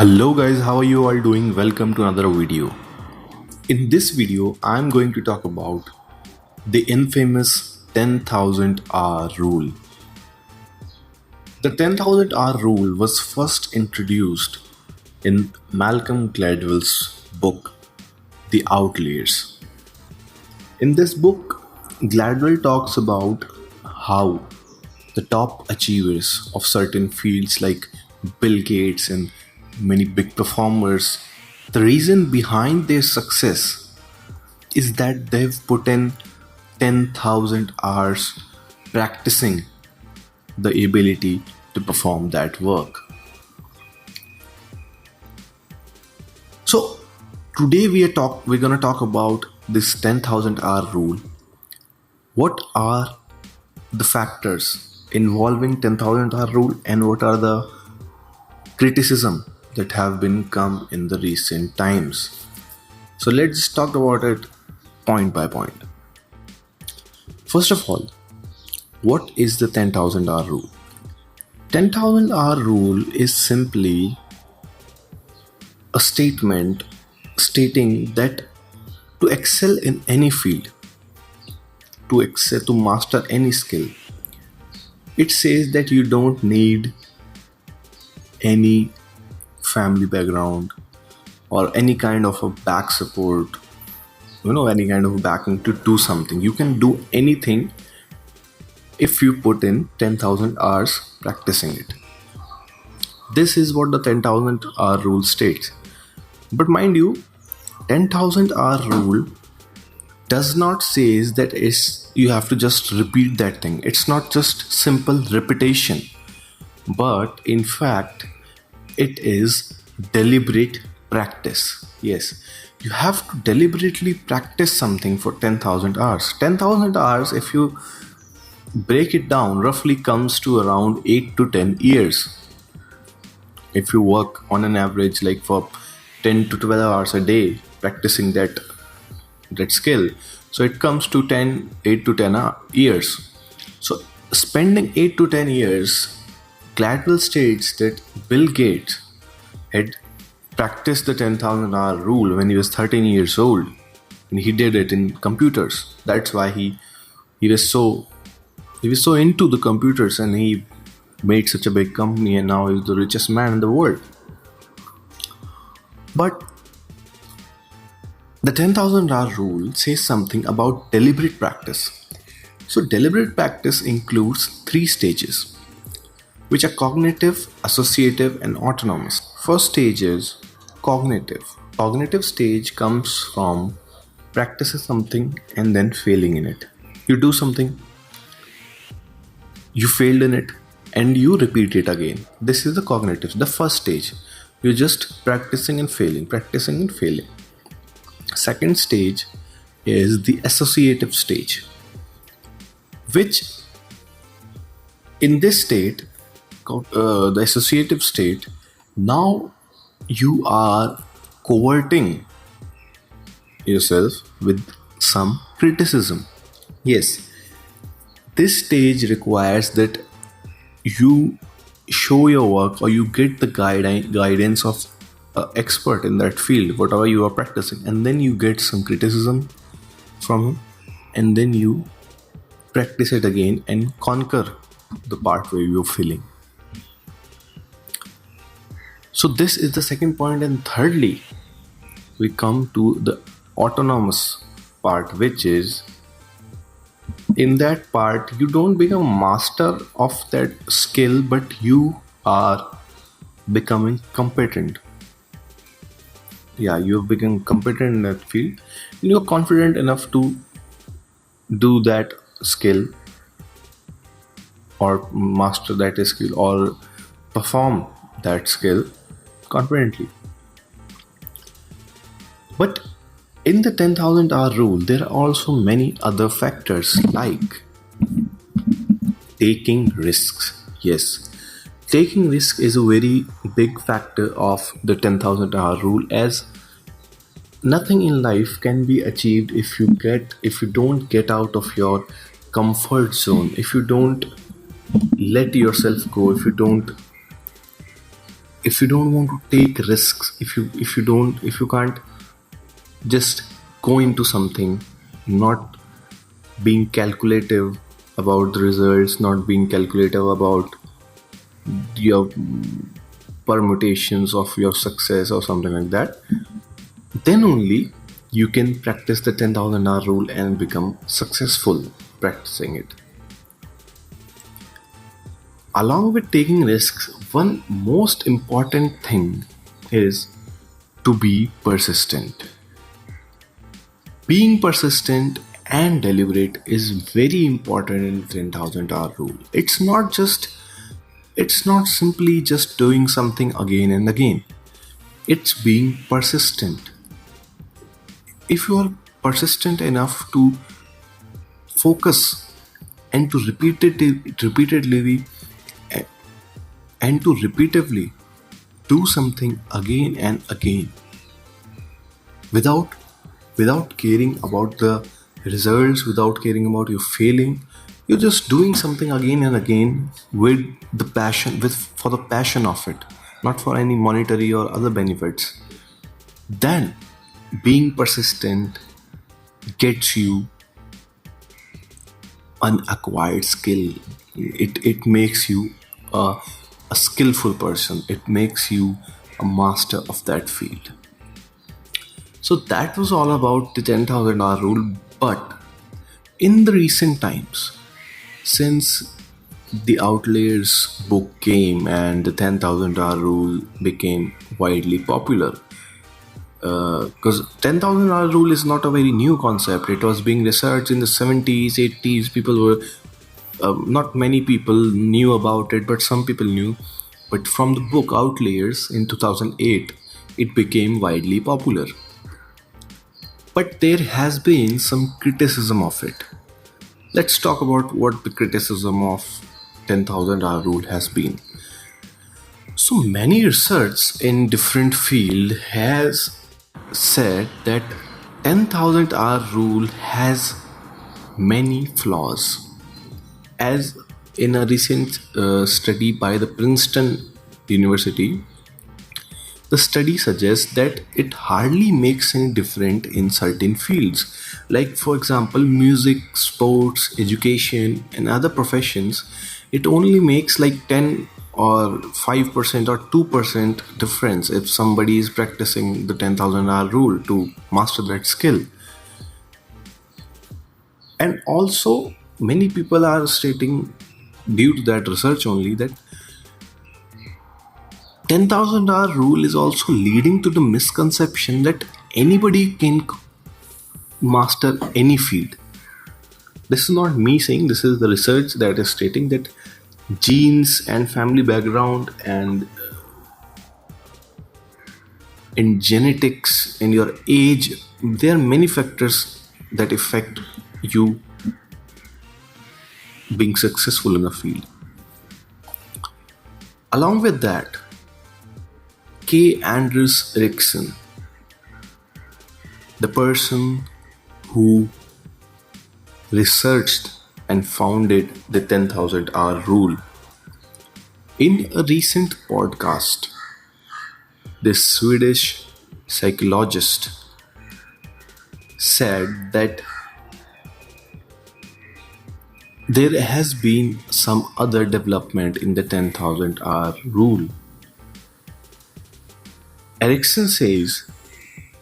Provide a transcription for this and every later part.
Hello guys, how are you all doing? Welcome to another video. In this video, I'm going to talk about the infamous 10,000 hour rule. The 10,000 hour rule was first introduced in Malcolm Gladwell's book, The Outliers. In this book, Gladwell talks about how the top achievers of certain fields like Bill Gates and many big performers, the reason behind their success is that they've put in 10,000 hours practicing the ability to perform that work. So today we're going to talk about this 10,000 hour rule. What are the factors involving 10,000 hour rule and what are the criticism that have been come in the recent times? So let's talk about it point by point. First of all, what is the 10,000 hour rule? 10,000 hour rule is simply a statement stating that to excel in any field, to master any skill, it says that you don't need any family background or any kind of a back support, any kind of backing to do something. You can do anything if you put in 10,000 hours practicing it. This is what the 10,000 hour rule states. But mind you, 10,000 hour rule does not say that you have to just repeat that thing. It's not just simple repetition, but in fact it is deliberate practice. Yes, you have to deliberately practice something for 10,000 hours. 10,000 hours, if you break it down, roughly comes to around 8 to 10 years. If you work on an average like for 10 to 12 hours a day practicing that skill, so it comes to 8 to 10 years. So spending 8 to 10 years, Gladwell states that Bill Gates had practiced the 10,000 hour rule when he was 13 years old, and he did it in computers. That's why he was so into the computers, and he made such a big company, and now he's the richest man in the world. But the 10,000 hour rule says something about deliberate practice. So deliberate practice includes 3 stages, which are cognitive, associative, and autonomous. First stage is cognitive. Cognitive stage comes from practicing something and then failing in it. You do something, you failed in it, and you repeat it again. This is the cognitive, the first stage. You're just practicing and failing, practicing and failing. Second stage is the associative stage, which in this state, the associative state, now you are coverting yourself with some criticism. Yes, this stage requires that you show your work or you get the guidance of an expert in that field, whatever you are practicing, and then you get some criticism from him, and then you practice it again and conquer the part where you're failing. So this is the second point, and thirdly, we come to the autonomous part, which is in that part you don't become master of that skill, but you are becoming competent. Yeah, you've become competent in that field, and you're confident enough to do that skill or master that skill or perform that skill confidently. But in the 10,000 hour rule, there are also many other factors like taking risks. Yes, taking risk is a very big factor of the 10,000 hour rule, as nothing in life can be achieved if you don't get out of your comfort zone, if you don't let yourself go, if you don't if you don't want to take risks, if you can't just go into something, not being calculative about the results, not being calculative about your permutations of your success or something like that, then only you can practice the 10,000 hour rule and become successful practicing it. Along with taking risks, one most important thing is to be persistent. Being persistent and deliberate is very important in 10,000 hour rule. It's not simply just doing something again and again. It's being persistent. If you are persistent enough to focus and to repeatedly and to repeatedly do something again and again without caring about the results, without caring about you failing, you're just doing something again and again with the passion, with for the passion of it, not for any monetary or other benefits. Then being persistent gets you an acquired skill. It makes you a skillful person. It makes you a master of that field. So that was all about the 10,000 hour rule. But in the recent times, since the Outliers book came and the 10,000 hour rule became widely popular, because 10,000 hour rule is not a very new concept. It was being researched in the 70s, 80s. People were, not many people knew about it, but some people knew. But from the book Outliers in 2008, it became widely popular. But there has been some criticism of it. Let's talk about what the criticism of 10,000 hour rule has been. So many research in different field has said that 10,000 hour rule has many flaws. As in a recent study by the Princeton University, the study suggests that it hardly makes any difference in certain fields. Like, for example, music, sports, education, and other professions, it only makes like 10 or 5% or 2% difference if somebody is practicing the 10,000 hour rule to master that skill. And also, many people are stating, due to that research only, that 10,000 hour rule is also leading to the misconception that anybody can master any field. This is not me saying, this is the research that is stating that genes and family background and in genetics and your age, there are many factors that affect you being successful in a field. Along with that, K. Anders Ericsson, the person who researched and founded the 10,000 hour rule, in a recent podcast, this Swedish psychologist said that there has been some other development in the 10,000 hour rule. Ericsson says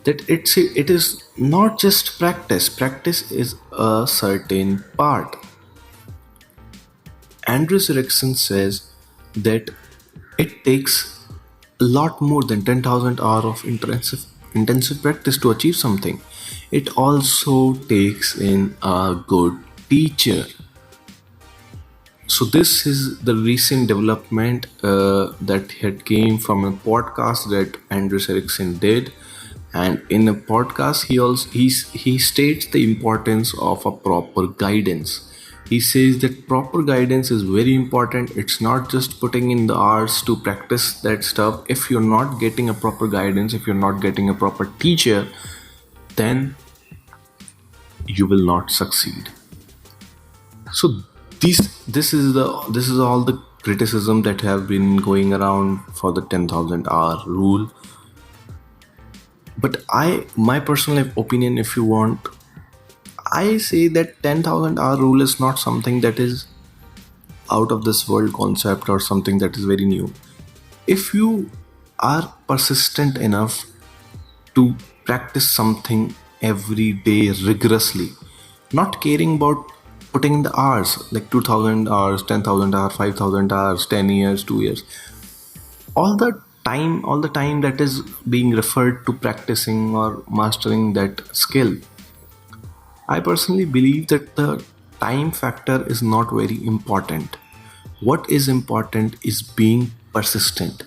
that it is not just practice. Practice is a certain part. Anders Ericsson says that it takes a lot more than 10,000 hours of intensive practice to achieve something. It also takes in a good teacher. So this is the recent development that had came from a podcast that Anders Ericsson did, and in a podcast he states the importance of a proper guidance. He says that proper guidance is very important. It's not just putting in the hours to practice that stuff. If you're not getting a proper guidance, if you're not getting a proper teacher, then you will not succeed. So this is all the criticism that have been going around for the 10,000 hour rule. But my personal opinion, if you want, I say that 10,000 hour rule is not something that is out of this world concept or something that is very new. If you are persistent enough to practice something every day rigorously, not caring about putting in the hours like 2,000 hours, 10,000 hours, 5,000 hours, 10 years, 2 years, all the time that is being referred to practicing or mastering that skill, I personally believe that the time factor is not very important. What is important is being persistent,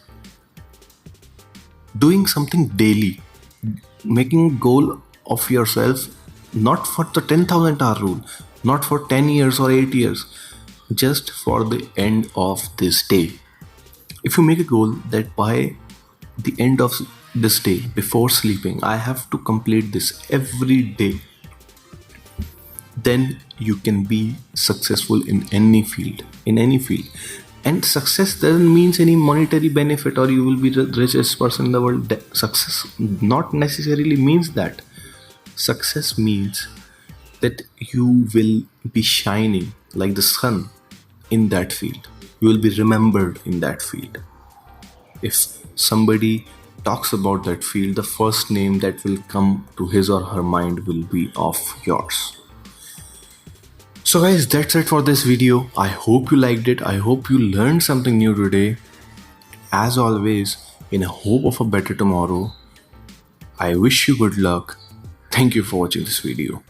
doing something daily, making a goal of yourself, not for the 10,000 hour rule, not for 10 years or 8 years, just for the end of this day. If you make a goal that by the end of this day, before sleeping, I have to complete this every day, then you can be successful in any field. And success doesn't mean any monetary benefit or you will be the richest person in the world. Success not necessarily means that. Success means that you will be shining like the sun in that field. You will be remembered in that field. If somebody talks about that field, the first name that will come to his or her mind will be of yours. So guys, that's it for this video. I hope you liked it. I hope you learned something new today. As always, in hope of a better tomorrow, I wish you good luck. Thank you for watching this video.